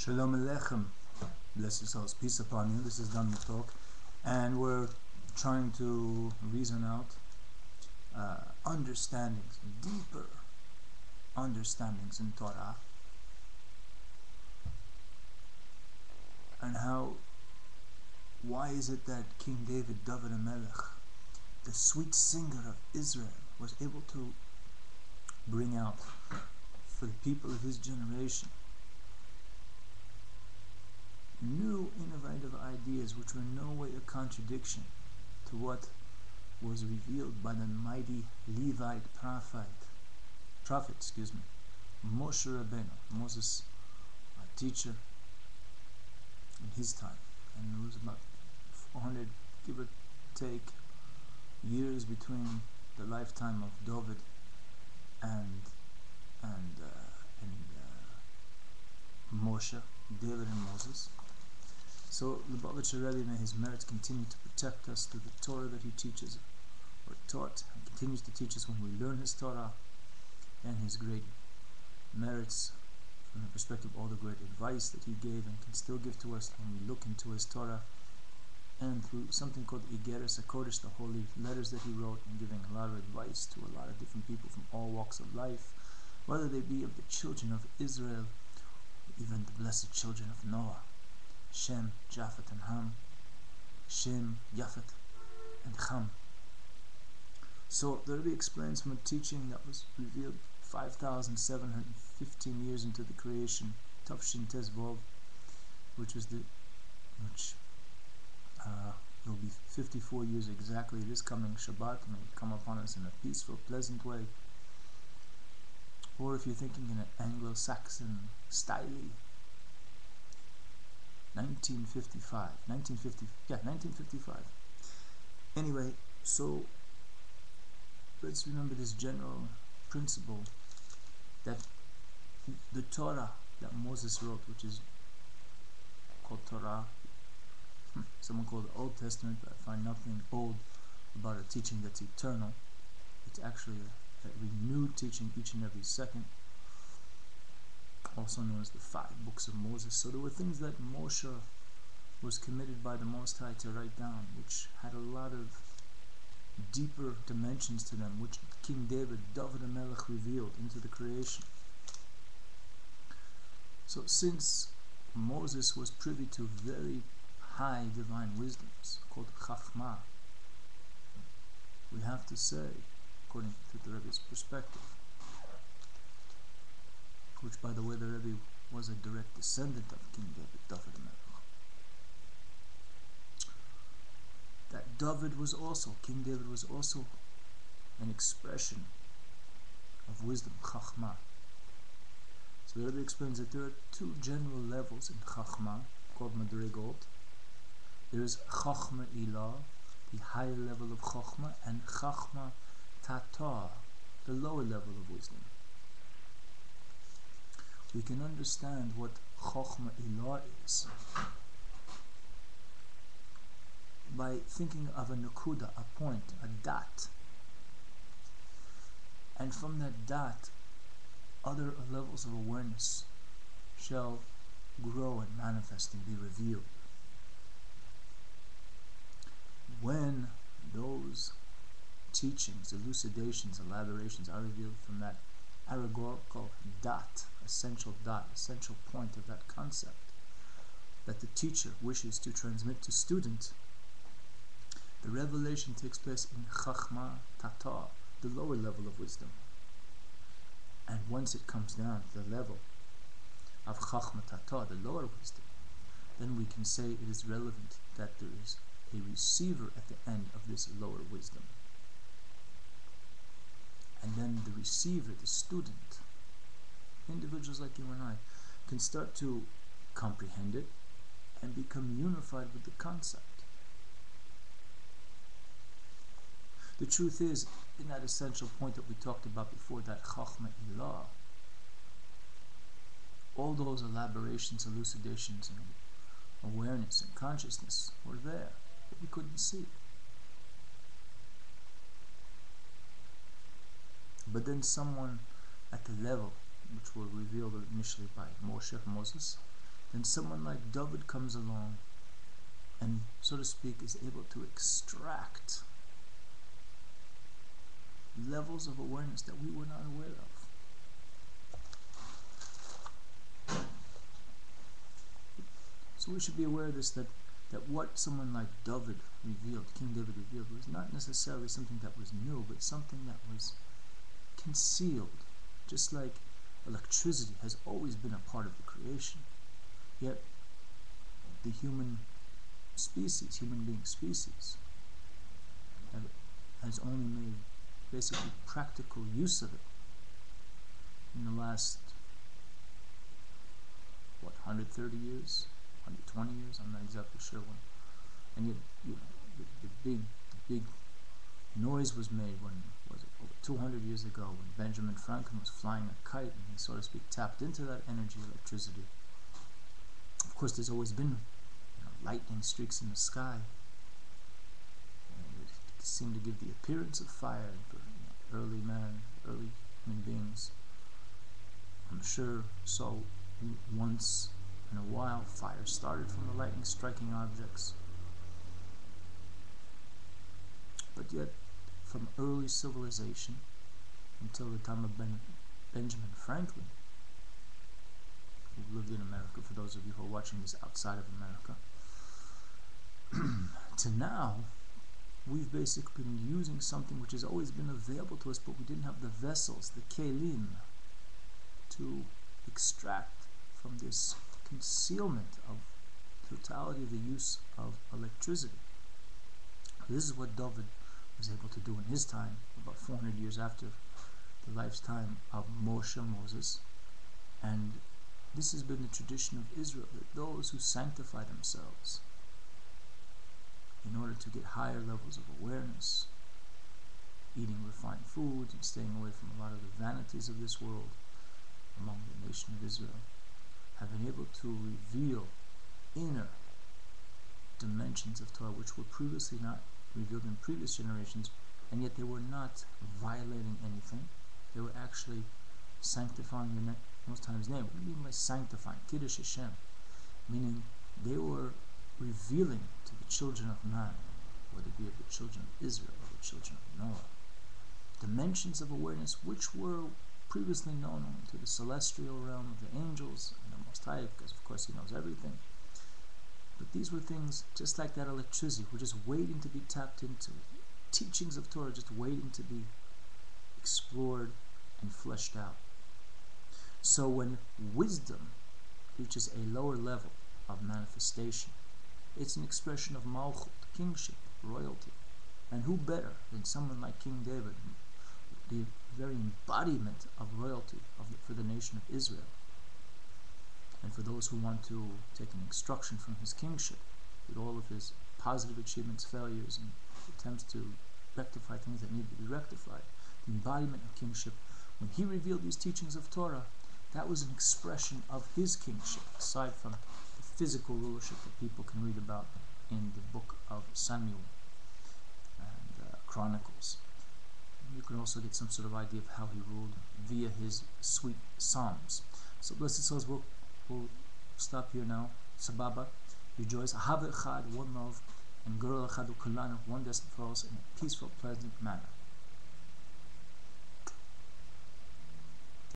Shalom Aleichem. Bless yourselves. Peace upon you. This is Done the Talk. And we're trying to reason out understandings, deeper understandings in Torah. And why is it that King David HaMelech, the sweet singer of Israel, was able to bring out for the people of his generation new innovative ideas which were in no way a contradiction to what was revealed by the mighty Levite prophet, Moshe Rabbeinu, Moses, a teacher in his time. And it was about 400, give or take, years between the lifetime of David and Moshe, David and Moses. So the Lubavitcher Rebbe, may his merits continue to protect us through the Torah that he teaches, or taught, and continues to teach us when we learn his Torah, and his great merits from the perspective of all the great advice that he gave and can still give to us when we look into his Torah, and through something called Igeres HaKodesh, the holy letters that he wrote, and giving a lot of advice to a lot of different people from all walks of life, whether they be of the children of Israel, or even the blessed children of Noah, Shem, Japheth, and Ham, Shem, Japheth, and Ham. So the Rebbe explains from a teaching that was revealed 5,715 years into the creation, Tafshin Tezvov, which will be 54 years exactly this coming Shabbat, may it come upon us in a peaceful, pleasant way. Or if you're thinking in an Anglo-Saxon style, 1955. Anyway, so let's remember this general principle that the Torah that Moses wrote, which is called Torah, someone called the Old Testament, but I find nothing old about a teaching that's eternal. It's actually a renewed teaching each and every second, also known as the 5 books of Moses. So there were things that Moshe was committed by the Most High to write down, which had a lot of deeper dimensions to them, which King David HaMelech revealed into the creation. So since Moses was privy to very high divine wisdoms called Chachma, we have to say, according to the Rebbe's perspective, which by the way the Rebbe was a direct descendant of King David HaMelech, that King David was also an expression of wisdom, Chachma. So the Rebbe explains that there are 2 general levels in Chachma called Madrigot. There is Chachma Ilah, the higher level of Chachma, and Chachma Tata, the lower level of wisdom. We can understand what Chachma Ilah is by thinking of a Nakuda, a point, a dot. And from that dot, other levels of awareness shall grow and manifest and be revealed. When those teachings, elucidations, elaborations are revealed from that allegorical dot, essential point of that concept that the teacher wishes to transmit to student, the revelation takes place in Chachma Tata, the lower level of wisdom. And once it comes down to the level of Chachma Tata, the lower wisdom, then we can say it is relevant that there is a receiver at the end of this lower wisdom. And then the receiver, the student, individuals like you and I, can start to comprehend it and become unified with the concept. The truth is, in that essential point that we talked about before, that Chachma Ilah, all those elaborations, elucidations, and awareness and consciousness were there, but we couldn't see. But then someone at the level which were revealed initially by Moses, then someone like David comes along and, so to speak, is able to extract levels of awareness that we were not aware of. So we should be aware of this, that what someone like David revealed, King David revealed, was not necessarily something that was new, but something that was concealed, just like electricity has always been a part of the creation. Yet the human being species, has only made basically practical use of it in the last 130 years, 120 years, I'm not exactly sure when. And yet, the big noise was made when, was it over 200 years ago, when Benjamin Franklin was flying a kite and he, so to speak, tapped into that energy, electricity. Of course, there's always been lightning streaks in the sky. It seemed to give the appearance of fire for early human beings. I'm sure saw once in a while fire started from the lightning striking objects. But yet, from early civilization until the time of Benjamin Franklin, who lived in America, for those of you who are watching this outside of America, to now, we've basically been using something which has always been available to us, but we didn't have the vessels, the kelim, to extract from this concealment of totality of the use of electricity. This is what David was able to do in his time, about 400 years after the lifetime of Moses. And this has been the tradition of Israel, that those who sanctify themselves in order to get higher levels of awareness, eating refined foods and staying away from a lot of the vanities of this world among the nation of Israel, have been able to reveal inner dimensions of Torah which were previously not revealed in previous generations, and yet they were not violating anything. They were actually sanctifying the Most High's name. What do you mean by sanctifying? Kiddush Hashem. Meaning they were revealing to the children of man, whether it be of the children of Israel or the children of Noah, dimensions of awareness which were previously known only to the celestial realm of the angels and the Most High, because of course He knows everything. But these were things just like that electricity, were just waiting to be tapped into. Teachings of Torah just waiting to be explored and fleshed out. So when wisdom reaches a lower level of manifestation, it's an expression of malchut, kingship, royalty. And who better than someone like King David, the very embodiment of royalty for the nation of Israel, and for those who want to take an instruction from his kingship, with all of his positive achievements, failures, and attempts to rectify things that need to be rectified. The embodiment of kingship, when he revealed these teachings of Torah, that was an expression of his kingship, aside from the physical rulership that people can read about in the book of Samuel and Chronicles. You can also get some sort of idea of how he ruled via his sweet psalms. So blessed souls, we'll stop here now. Sababa, rejoice. Have echad, one love, and Gurul echad u'kulanu, one destined for us in a peaceful, pleasant manner.